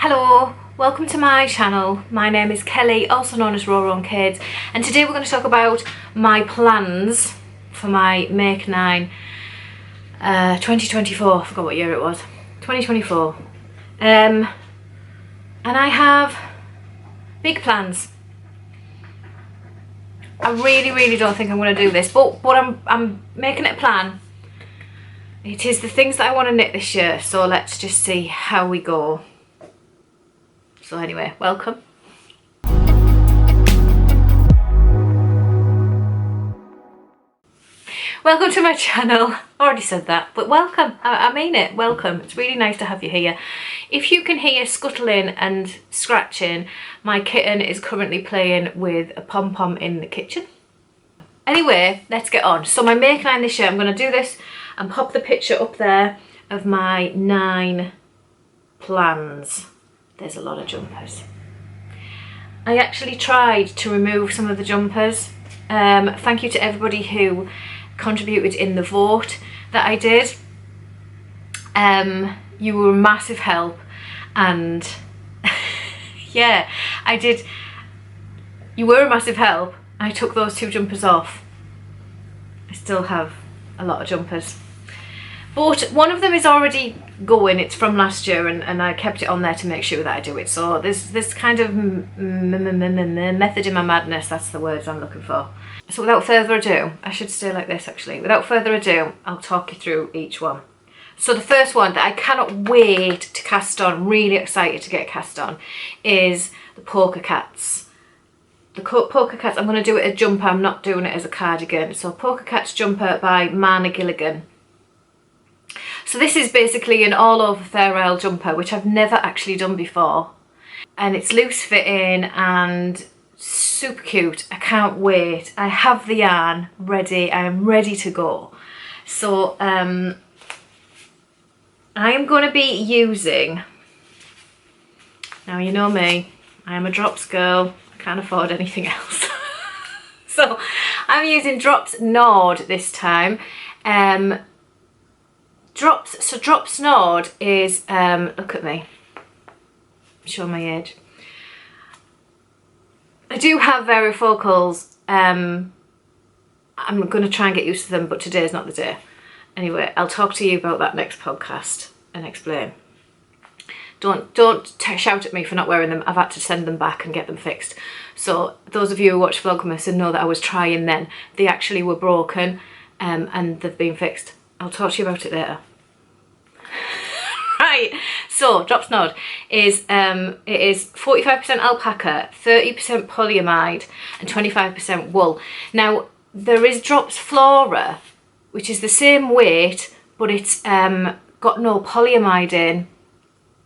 Hello, welcome to my channel. My name is Kelly, also known as Raw Own Kids, and today we're going to talk about my plans for my Make 9 2024. I forgot what year it was. 2024. And I have big plans. I really don't think I'm going to do this, but I'm making it a plan. It is the things that I want to knit this year, so let's just see how we go. So anyway, welcome. Welcome to my channel. I already said that, but welcome. I mean it, welcome. It's really nice to have you here. If you can hear scuttling and scratching, my kitten is currently playing with a pom-pom in the kitchen. Anyway, let's get on. So my Make 9 this year, I'm going to do this and pop the picture up there of my 9 plans. There's a lot of jumpers. I actually tried to remove some of the jumpers. Thank you to everybody who contributed in the vote that I did. You were a massive help, and yeah, I did. You were a massive help. I took those 2 jumpers off. I still have a lot of jumpers, but one of them is already going. It's from last year, and I kept it on there to make sure that I do it. So there's this kind of method in my madness. That's the words I'm looking for. So without further ado, I should stay like this actually. Without further ado, I'll talk you through each one. So the first one that I cannot wait to cast on, really excited to get cast on, is the Polka Cats. The Polka Cats, I'm going to do it as a jumper, I'm not doing it as a cardigan. So Polka Cats jumper by Marna Gilligan. So this is basically an all over Fair Isle jumper, which I've never actually done before. And it's loose fitting and super cute. I can't wait. I have the yarn ready. I am ready to go. So I am going to be using, now you know me, I am a drops girl. I can't afford anything else. So I'm using Drops Nord this time. Drops Nord is, look at me, show my age. I do have varifocals. I'm going to try and get used to them, but today's not the day. Anyway, I'll talk to you about that next podcast and explain. Don't shout at me for not wearing them. I've had to send them back and get them fixed. So those of you who watch Vlogmas and know that I was trying then, they actually were broken, and they've been fixed. I'll talk to you about it later. Right, so Drops Nord is it is 45% alpaca, 30% polyamide, and 25% wool. Now there is Drops Flora, which is the same weight, but it's got no polyamide in,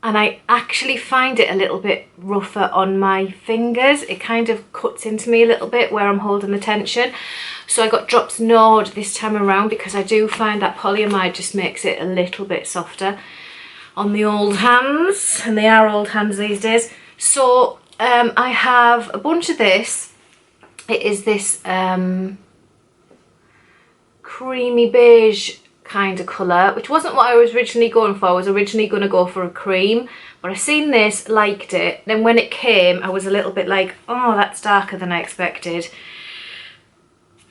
and I actually find it a little bit rougher on my fingers. It kind of cuts into me a little bit where I'm holding the tension. So I got Drops Nord this time around because I do find that polyamide just makes it a little bit softer on the old hands, and they are old hands these days. So I have a bunch of this. It is this creamy beige kind of colour, which wasn't what I was originally going for. I was originally going to go for a cream, but I seen this, liked it. Then when it came, I was a little bit like, oh, that's darker than I expected.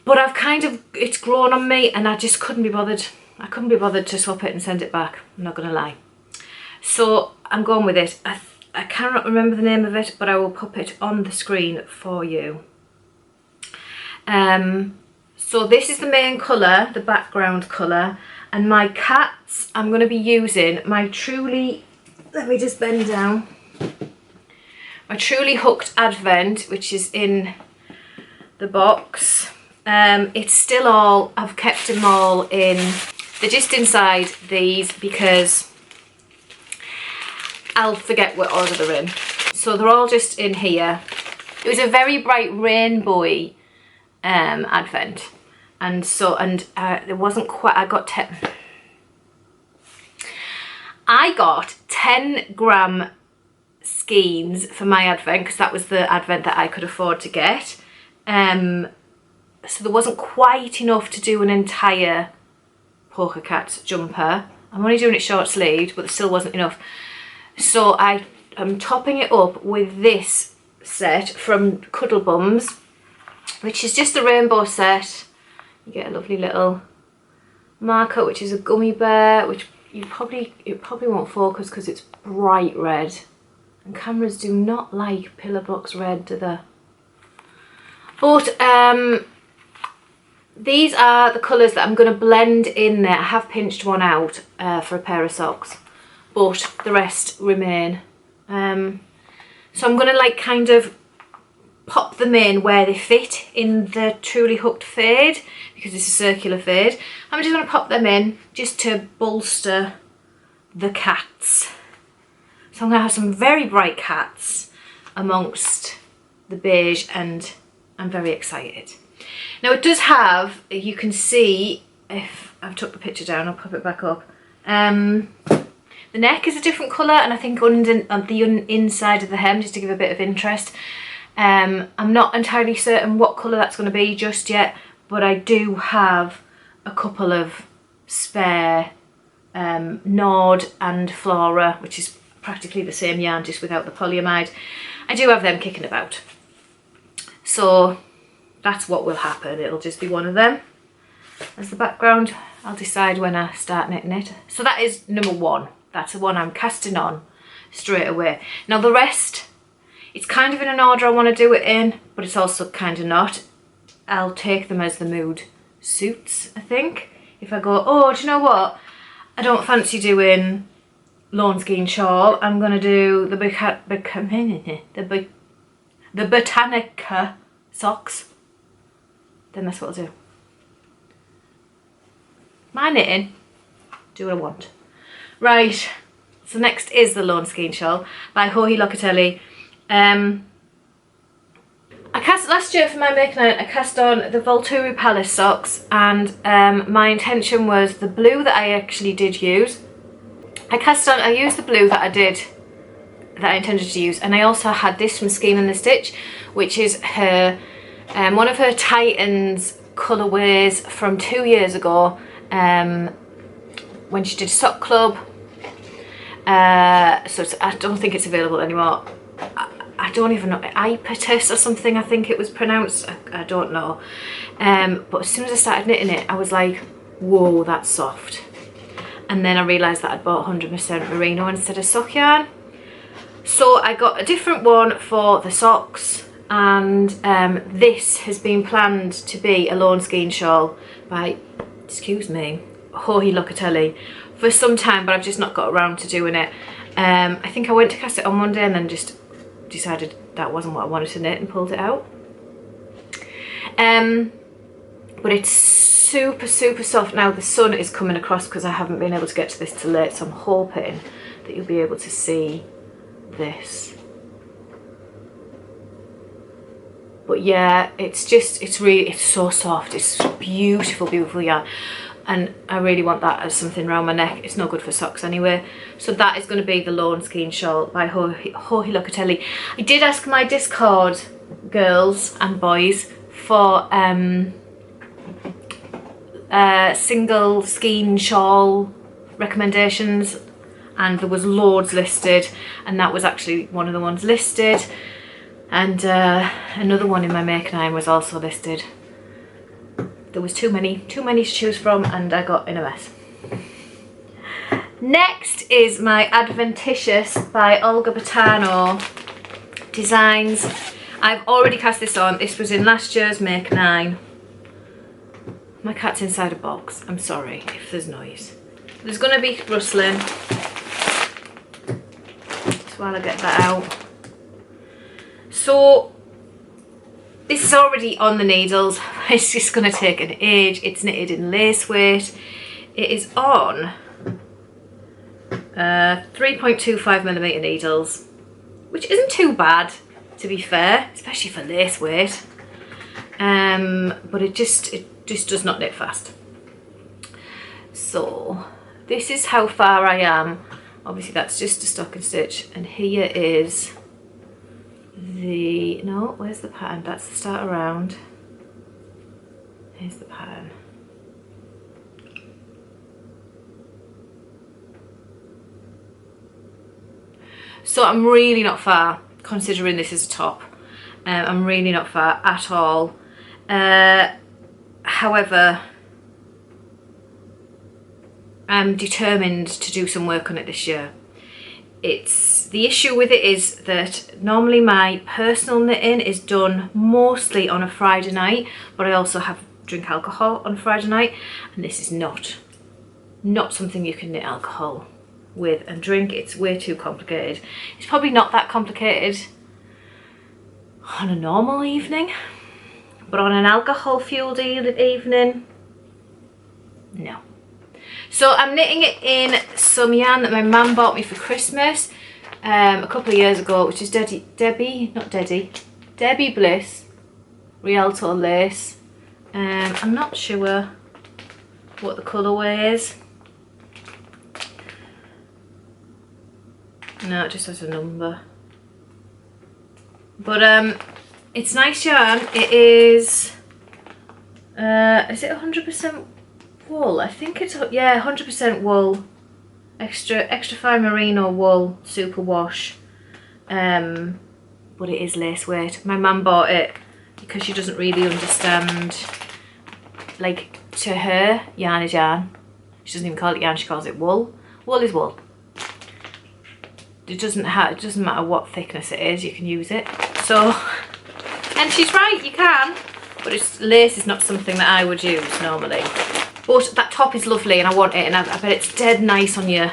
But I've kind of, it's grown on me, and I just couldn't be bothered. I couldn't be bothered to swap it and send it back. I'm not going to lie. So I'm going with it. I cannot remember the name of it, but I will pop it on the screen for you. So this is the main colour, the background colour, and my cats, I'm going to be using my Truly, let me just bend down, my Truly Hooked Advent, which is in the box. It's still all, I've kept them all in, they're just inside these because I'll forget what order they're in. So they're all just in here. It was a very bright rainbowy advent, and so, and it wasn't quite, I got 10 gram skeins for my advent, because that was the advent that I could afford to get. So there wasn't quite enough to do an entire Polka Cat jumper. I'm only doing it short sleeved, but there still wasn't enough. So I I'm topping it up with this set from Cuddle Bums, which is just a rainbow set. You get a lovely little marker, which is a gummy bear, which it probably won't focus because it's bright red, and cameras do not like pillar box red, do they? But these are the colours that I'm going to blend in there. I have pinched one out for a pair of socks, but the rest remain. So I'm going to like kind of pop them in where they fit in the Truly Hooked fade, because it's a circular fade. I'm just going to pop them in just to bolster the cats. So I'm going to have some very bright cats amongst the beige, and I'm very excited. Now it does have, you can see, if I've took the picture down, I'll pop it back up. The neck is a different colour, and I think on the inside of the hem, just to give a bit of interest. I'm not entirely certain what colour that's going to be just yet, but I do have a couple of spare Nord and Flora, which is practically the same yarn, just without the polyamide. I do have them kicking about. So that's what will happen. It'll just be one of them as the background. I'll decide when I start knitting it. So that is number one. That's the one I'm casting on straight away. Now the rest, it's kind of in an order I want to do it in, but it's also kind of not. I'll take them as the mood suits, I think. If I go, oh, do you know what? I don't fancy doing Lawn Skein Shawl. I'm going to do the Botanica Socks. Then that's what I'll do. My knitting, do what I want. Right, so next is the Lawn Skein Shawl by Locatelli. I cast last year for my Make Night, I cast on the Volturi Palace socks, and my intention was the blue that I actually did use. I used the blue that I intended to use, and I also had this from Skein and the Stitch, which is her one of her Titans colourways from 2 years ago, when she did Sock Club. So I don't think it's available anymore. I don't even know, Adventitious or something I think it was pronounced, I don't know. But as soon as I started knitting it, I was like, whoa, that's soft. And then I realised that I'd bought 100% Merino instead of sock yarn. So I got a different one for the socks, and this has been planned to be a Lawn Skein Shawl by, excuse me, Locatelli for some time, but I've just not got around to doing it. I think I went to cast it on one day and then just decided that wasn't what I wanted to knit and pulled it out. But it's super soft. Now the sun is coming across because I haven't been able to get to this till late, so I'm hoping that you'll be able to see this. But yeah, it's so soft. It's beautiful yarn, and I really want that as something around my neck. It's no good for socks anyway. So that is going to be the Lawn Skein Shawl by Locatelli. I did ask my Discord girls and boys for single skein shawl recommendations, and there was loads listed, and that was actually one of the ones listed, and another one in my Make 9 was also listed. There was too many to choose from, and I got in a mess. Next is my Adventitious by Olga Putano designs. I've already cast this on. This was in last year's Make 9. My cat's inside a box. I'm sorry if there's noise. There's going to be rustling. Just while I get that out. So this is already on the needles. It's just going to take an age. It's knitted in lace weight. It is on 3.25mm needles, which isn't too bad, to be fair, especially for lace weight. But it just does not knit fast. So this is how far I am. Obviously that's just a stocking stitch, and here is the, no, where's the pattern? That's the start around. Here's the pattern. So I'm really not far, considering this is a top. I'm really not far at all. However, I'm determined to do some work on it this year. The issue with it is that normally my personal knitting is done mostly on a Friday night, but I also drink alcohol on Friday night, and this is not something you can knit alcohol with and drink. It's way too complicated. It's probably not that complicated on a normal evening, but on an alcohol fueled evening, no. So I'm knitting it in some yarn that my mum bought me for Christmas a couple of years ago, which is Debbie Bliss Rialto lace. I'm not sure what the colourway is. No, it just has a number. But it's nice yarn. It is it 100% wool? I think it's, yeah, 100% wool. Extra fine merino wool, super wash. But it is lace weight. My mum bought it because she doesn't really understand, like, to her, yarn is yarn. She doesn't even call it yarn, she calls it wool. Wool is wool. It doesn't matter what thickness it is, you can use it. So, and she's right, you can. But lace is not something that I would use normally. But that top is lovely and I want it, and I bet it's dead nice on you.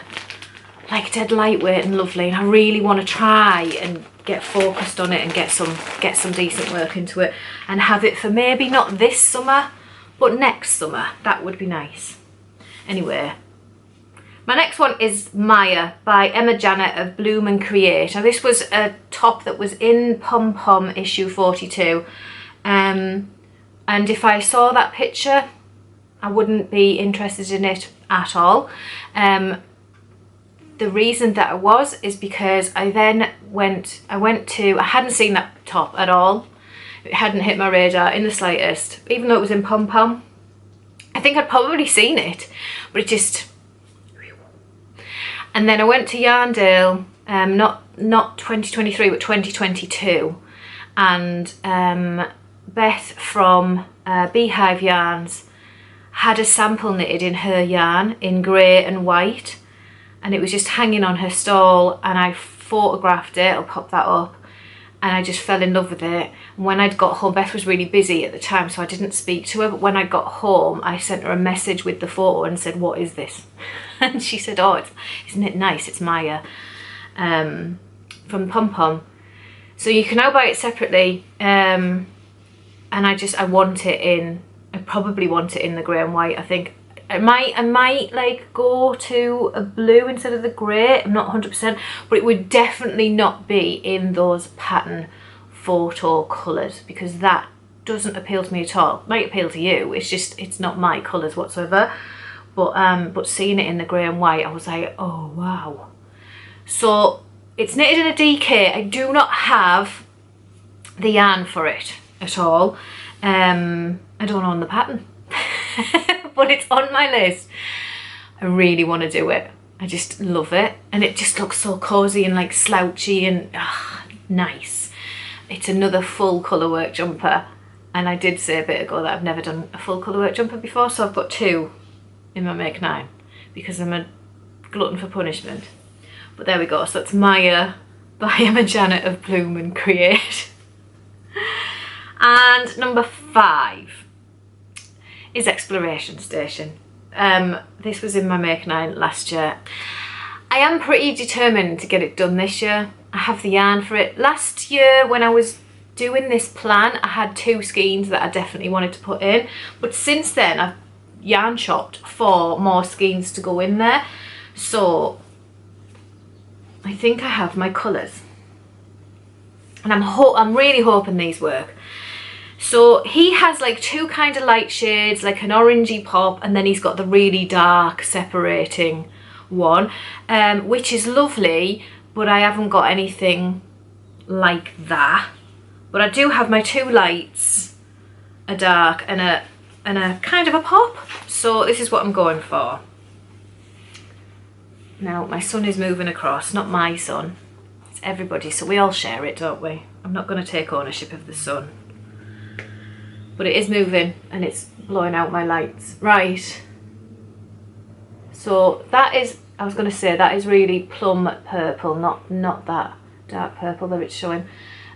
Like dead lightweight and lovely, and I really want to try and get focused on it and get some decent work into it and have it for maybe not this summer, but next summer. That would be nice. Anyway, my next one is Maia by Emma Janet of Bloom and Create. Now this was a top that was in Pom Pom issue 42. And if I saw that picture, I wouldn't be interested in it at all. The reason that I was is because I hadn't seen that top at all. It hadn't hit my radar in the slightest, even though it was in Pom Pom. I think I'd probably seen it, but it just... And then I went to Yarndale, not 2023, but 2022. And Beth from Beehive Yarns had a sample knitted in her yarn in grey and white, and it was just hanging on her stall, and I photographed it. I'll pop that up, and I just fell in love with it. And when I'd got home, Beth was really busy at the time, so I didn't speak to her, but when I got home I sent her a message with the photo and said, what is this? And she said, oh, isn't it nice, it's Maia from Pom Pom. So you can now buy it separately, and I want it in, I probably want it in the grey and white. I think I might like go to a blue instead of the grey. I'm not 100%, but it would definitely not be in those pattern photo colours, because that doesn't appeal to me at all. It might appeal to you, it's just, it's not my colours whatsoever. But seeing it in the grey and white, I was like, oh wow. So it's knitted in a DK. I do not have the yarn for it at all. I don't own the pattern, but it's on my list. I really want to do it. I just love it, and it just looks so cozy and like slouchy and nice. It's another full colour work jumper, and I did say a bit ago that I've never done a full colour work jumper before, so I've got two in my Make 9 because I'm a glutton for punishment. But there we go. So that's Maia by Emma Janet of Bloom and Create. And number 5 is Exploration Station. This was in my Make 9 last year. I am pretty determined to get it done this year. I have the yarn for it. Last year when I was doing this plan, I had 2 skeins that I definitely wanted to put in, but since then I've yarn shopped for more skeins to go in there, so I think I have my colours, and I'm really hoping these work. So he has like 2 kind of light shades, like an orangey pop, and then he's got the really dark separating one, which is lovely, but I haven't got anything like that. But I do have my 2 lights, a dark and a kind of a pop. So this is what I'm going for. Now my son is moving across, not my son. It's everybody, so we all share it, don't we? I'm not going to take ownership of the sun. But it is moving and it's blowing out my lights. Right. So that is, I was going to say, that is really plum purple, not that dark purple that it's showing.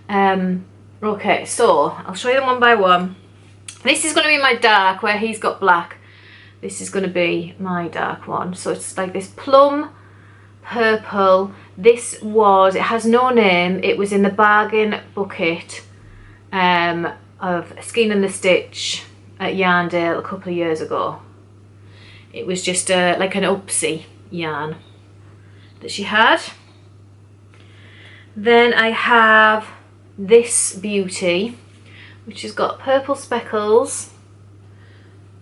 Okay, so I'll show you them one by one. This is going to be my dark, where he's got black. This is going to be my dark one. So it's like this plum purple. This was, it has no name. It was in the bargain bucket of Skein and the Stitch at Yarndale a couple of years ago. It was just like an upsy yarn that she had. Then I have this beauty, which has got purple speckles.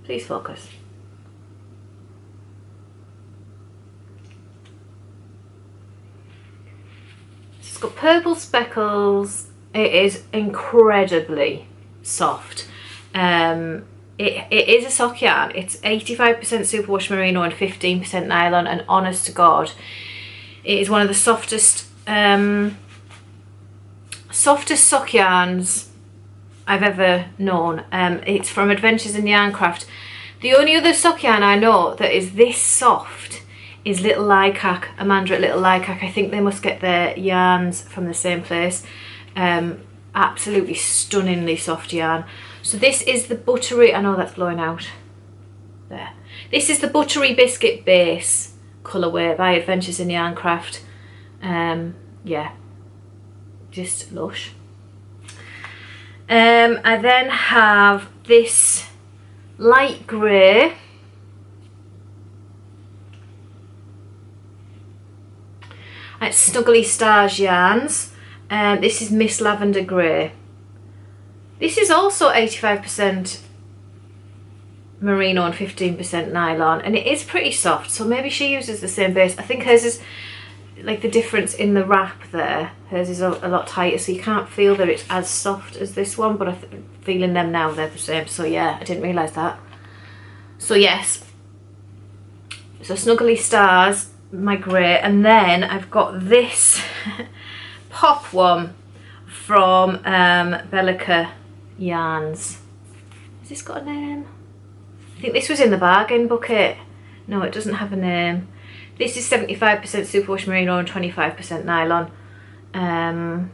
Please focus. It's got purple speckles. It is incredibly soft. It is a sock yarn. It's 85% superwash merino and 15% nylon, and honest to God, it is one of the softest sock yarns I've ever known. It's from Adventures in Yarncraft. The only other sock yarn I know that is this soft is Little Lycac, Amanda at Little Lycac. I think they must get their yarns from the same place. Absolutely stunningly soft yarn. So this is the buttery, I know that's blowing out there. This is the buttery biscuit base colourway by Adventures in Yarncraft. Yeah, just lush. I then have this light grey. It's Snuggly Stars yarns. This is Miss Lavender Grey. This is also 85% merino and 15% nylon, and it is pretty soft, so maybe she uses the same base. I think hers is like the difference in the wrap there. Hers is a lot tighter, so you can't feel that it's as soft as this one, but I'm feeling them now, they're the same. So yeah, I didn't realise that. So yes, so Snuggly Stars, my grey, and then I've got this pop one from Bellica yarns. Has this got a name? I think this was in the bargain bucket. No, it doesn't have a name. This is 75% superwash merino and 25% nylon. I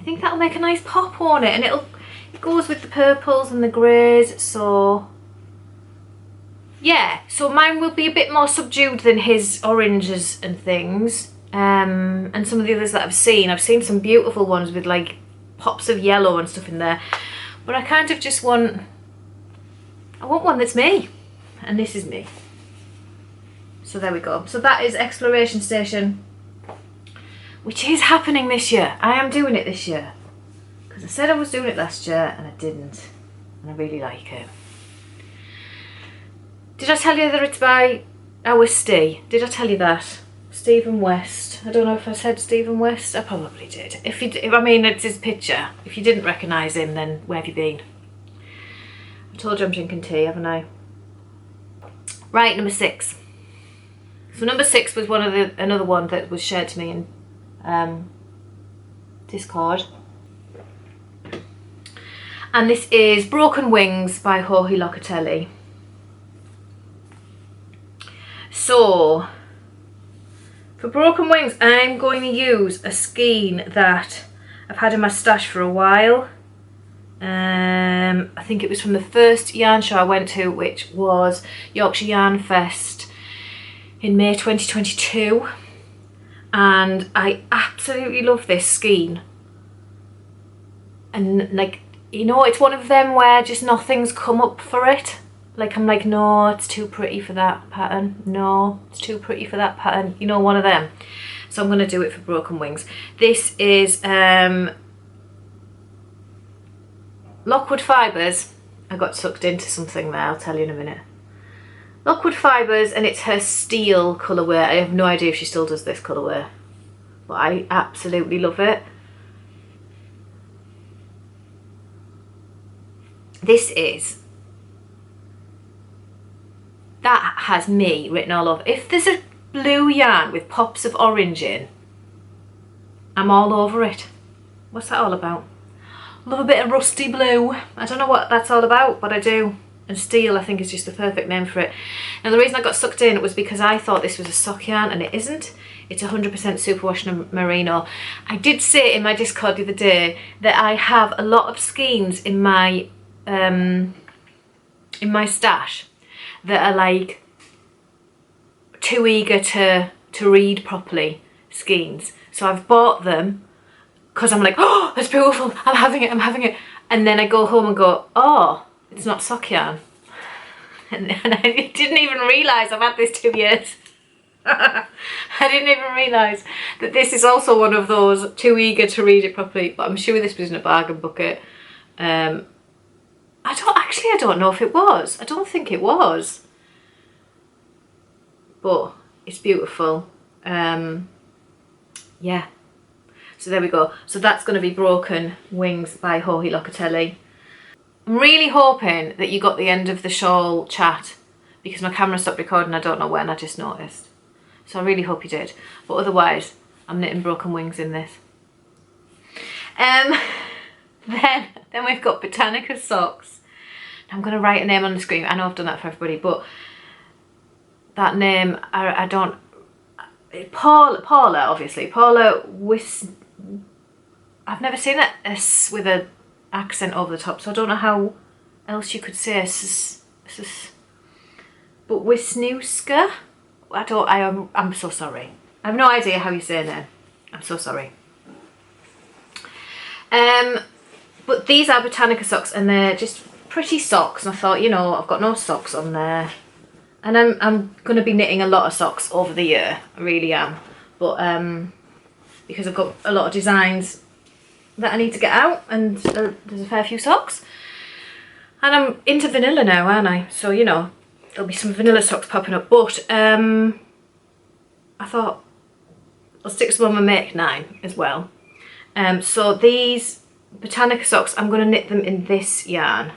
think that'll make a nice pop on it, and it goes with the purples and the greys. So yeah, so mine will be a bit more subdued than his oranges and things. And some of the others that I've seen some beautiful ones with like pops of yellow and stuff in there, but I kind of just want one that's me, and this is me. So there we go. So that is Exploration Station, which is happening this year. I am doing it this year because I said I was doing it last year and I didn't, and I really like it. Did I tell you that it's by our Steve? Did I tell you that? Stephen West. I don't know if I said Stephen West. I probably did. If I mean, it's his picture. If you didn't recognise him, then where have you been? I told you I'm drinking tea, haven't I? Right, number 6. So number 6 was another one that was shared to me in Discord. And this is Broken Wings by Jorge Locatelli. So for Broken Wings, I'm going to use a skein that I've had in my stash for a while. I think it was from the first yarn show I went to, which was Yorkshire Yarn Fest in May 2022. And I absolutely love this skein. And like, you know, it's one of them where just nothing's come up for it. Like, I'm like, no, it's too pretty for that pattern. No, it's too pretty for that pattern. You know, one of them. So I'm going to do it for Broken Wings. This is Lockwood Fibres. I got sucked into something there, I'll tell you in a minute. Lockwood Fibres, and it's her steel colourway. I have no idea if she still does this colourway, but I absolutely love it. This is... that has me written all over. If there's a blue yarn with pops of orange in, I'm all over it. What's that all about? Love a bit of rusty blue. I don't know what that's all about, but I do. And steel, I think, is just the perfect name for it. And the reason I got sucked in was because I thought this was a sock yarn, and it isn't. It's 100% superwash merino. I did say in my Discord the other day that I have a lot of skeins in my stash that are like too eager to read properly skeins. So I've bought them because I'm like, oh, that's beautiful, I'm having it. And then I go home and go, oh, it's not sock yarn. And I didn't even realise I've had this 2 years. I didn't even realise that this is also one of those too eager to read it properly, but I'm sure this was in a bargain bucket. I don't know if it was. I don't think it was. But it's beautiful. Yeah. So there we go. So that's going to be Broken Wings by Locatelli. I'm really hoping that you got the end of the shawl chat because my camera stopped recording. I don't know when, I just noticed. So I really hope you did. But otherwise, I'm knitting Broken Wings in this. Then we've got Botanica Socks. I'm going to write a name on the screen. I know I've done that for everybody, but that name, I don't... Paula, obviously. Paula I've never seen that S with an accent over the top, so I don't know how else you could say it. But Wiśniewska? I'm so sorry. I have no idea how you say it. I'm so sorry. But these are Botanica socks, and they're just pretty socks. And I thought, you know, I've got no socks on there, and I'm going to be knitting a lot of socks over the year. I really am. But because I've got a lot of designs that I need to get out, and there's a fair few socks, and I'm into vanilla now, aren't I? So you know, there'll be some vanilla socks popping up. But I thought I'll stick some on my Make 9 as well. So these Botanica socks, I'm going to knit them in this yarn.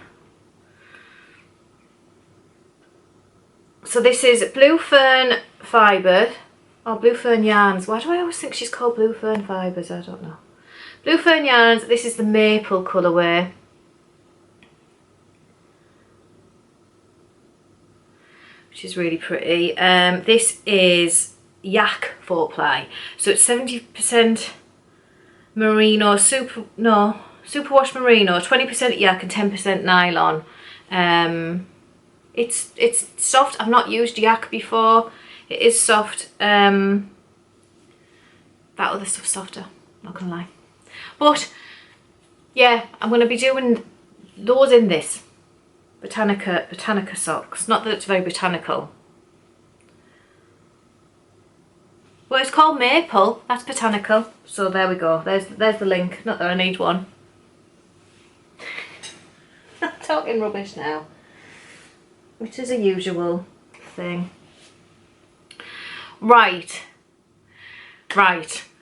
So this is Blue Fern Fibres, or Blue Fern Yarns. Why do I always think she's called Blue Fern Fibres? I don't know. Blue Fern Yarns, this is the maple colourway. Which is really pretty. This is Yak 4-ply. So it's 70% merino, superwash merino, 20% yak and 10% nylon. It's soft. I've not used yak before. It is soft. That other stuff's softer, not gonna lie. But yeah, I'm gonna be doing those in this Botanica socks. Not that it's very botanical. Well, it's called maple. That's botanical. So there we go. There's the link. Not that I need one. I'm talking rubbish now, which is a usual thing. Right.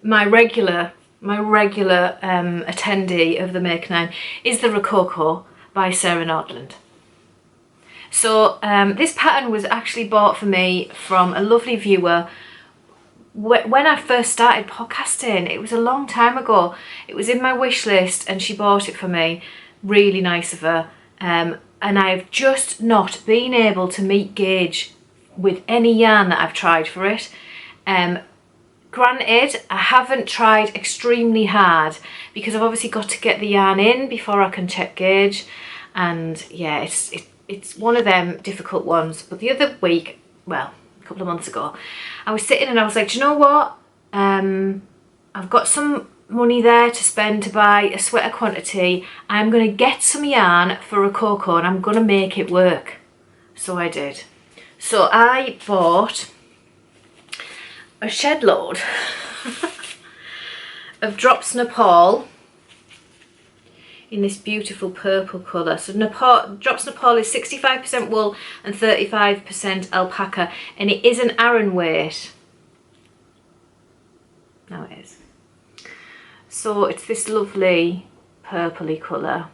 My regular attendee of the Make 9 is the Rococo by Sarah Nordlund. So this pattern was actually bought for me from a lovely viewer when I first started podcasting. It was a long time ago. It was in my wish list and she bought it for me. Really nice of her. And I've just not been able to meet gauge with any yarn that I've tried for it. Granted, I haven't tried extremely hard because I've obviously got to get the yarn in before I can check gauge, and yeah, it's one of them difficult ones. But the other week, well, a couple of months ago, I was sitting and I was like, do you know what? I've got some money there to spend to buy a sweater quantity. I'm going to get some yarn for Rococo and I'm going to make it work. So I did. So I bought a shed load of Drops Nepal in this beautiful purple colour. So Drops Nepal is 65% wool and 35% alpaca, and it is an Aran weight. No, it is. So it's this lovely purpley colour.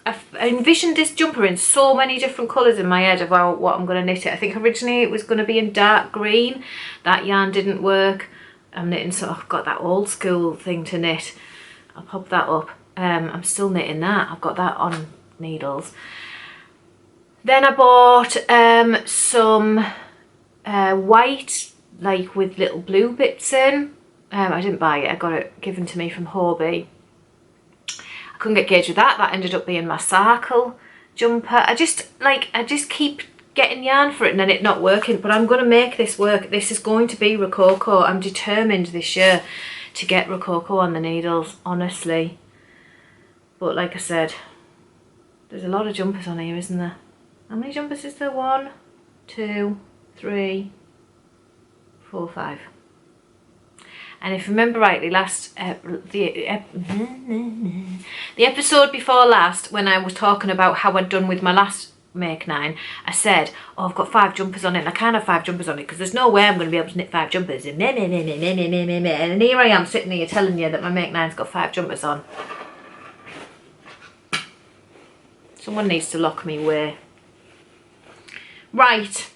I envisioned this jumper in so many different colours in my head about what I'm going to knit it. I think originally it was going to be in dark green. That yarn didn't work. I'm knitting, so I've got that old school thing to knit. I'll pop that up. I'm still knitting that. I've got that on needles. Then I bought some white, like with little blue bits in. I didn't buy it, I got it given to me from Hobby. I couldn't get Gage with that. That ended up being my circle jumper. I just keep getting yarn for it and then it not working, but I'm going to make this work. This is going to be Rococo. I'm determined this year to get Rococo on the needles, honestly. But like I said, there's a lot of jumpers on here, isn't there? How many jumpers is there? 1, 2, 3, 4, 5. And if you remember rightly, the episode before last, when I was talking about how I'd done with my last Make 9, I said, oh, I've got 5 jumpers on it, and I can't have 5 jumpers on it because there's no way I'm going to be able to knit 5 jumpers. And here I am sitting here telling you that my Make 9's got 5 jumpers on. Someone needs to lock me away. Right,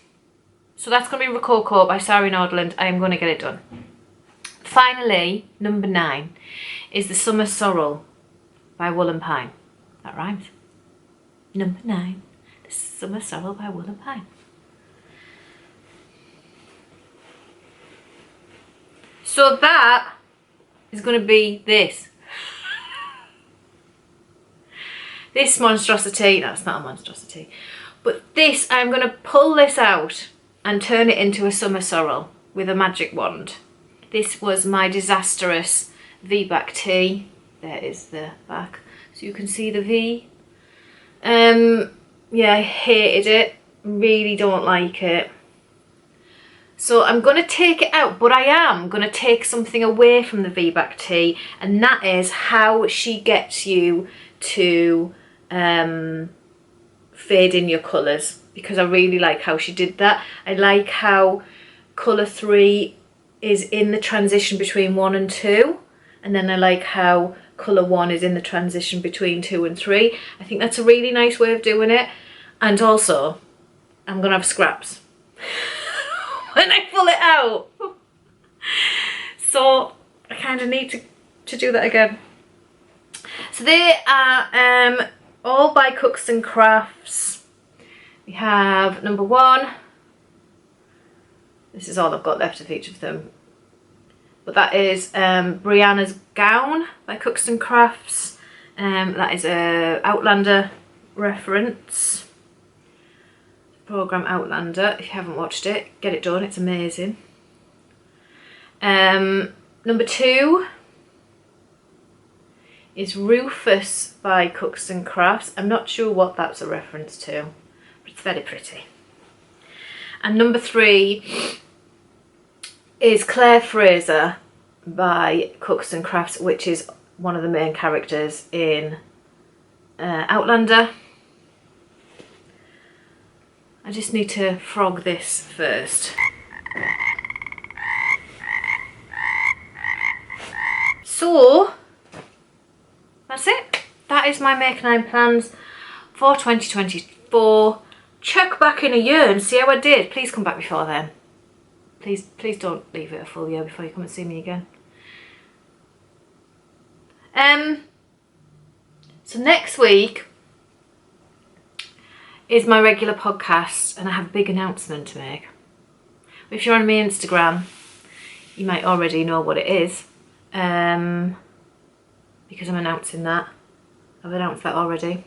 so that's going to be Rococo by Sari Nordlund. I am going to get it done. Finally, number 9 is the Summer Sorrel by Wool and Pine. That rhymes. Number 9, the Summer Sorrel by Wool and Pine. So that is going to be this. This monstrosity. No, it's not a monstrosity. But this, I'm going to pull this out and turn it into a Summer Sorrel with a magic wand. This was my disastrous V-back tee. There is the back, so you can see the V. Yeah, I hated it. Really don't like it. So I'm going to take it out, but I am going to take something away from the V-back tee, and that is how she gets you to fade in your colours, because I really like how she did that. I like how colour 3 is in the transition between 1 and 2, and then I like how colour 1 is in the transition between 2 and 3. I think that's a really nice way of doing it. And also, I'm going to have scraps when I pull it out. So I kind of need to do that again. So they are all by Cookston Crafts. We have number 1. This is all I've got left of each of them. But that is Briana's Gown by Cookston Crafts. That is a Outlander reference. Programme Outlander. If you haven't watched it, get it done. It's amazing. Number 2 is Rufus by Cookston Crafts. I'm not sure what that's a reference to, but it's very pretty. And number 3 is Claire Fraser by Cookston Crafts, which is one of the main characters in Outlander. I just need to frog this first. So that's it. That is my Make 9 plans for 2024. Check back in a year and see how I did. Please come back before then. Please don't leave it a full year before you come and see me again. So next week is my regular podcast, and I have a big announcement to make. If you're on my Instagram, you might already know what it is, because I'm announcing that. I've announced that already.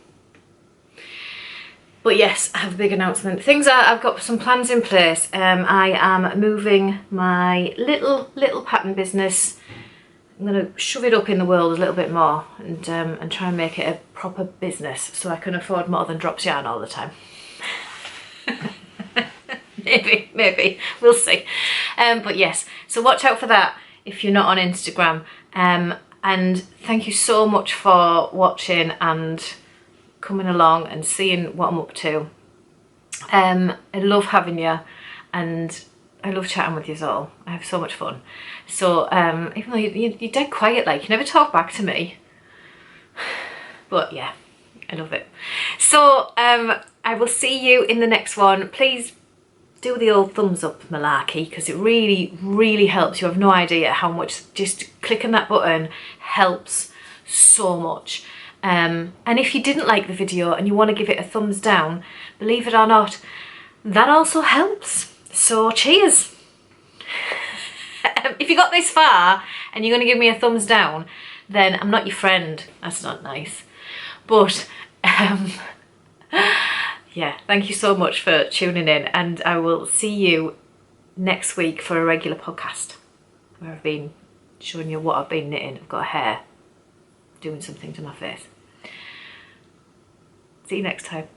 But yes, I have a big announcement. I've got some plans in place. I am moving my little pattern business. I'm going to shove it up in the world a little bit more and try and make it a proper business so I can afford more than drops yarn all the time. maybe, we'll see. But yes, so watch out for that if you're not on Instagram. And thank you so much for watching and coming along and seeing what I'm up to. I love having you, and I love chatting with you all. I have so much fun. So even though you're dead quiet, like you never talk back to me, but yeah, I love it. So I will see you in the next one. Please do the old thumbs up malarkey, because it really, really helps. You have no idea how much just clicking that button helps so much. And if you didn't like the video and you want to give it a thumbs down, believe it or not, that also helps. So cheers. If you got this far and you're going to give me a thumbs down, then I'm not your friend. That's not nice. But yeah, thank you so much for tuning in, and I will see you next week for a regular podcast where I've been showing you what I've been knitting. I've got a hair doing something to my face. See you next time.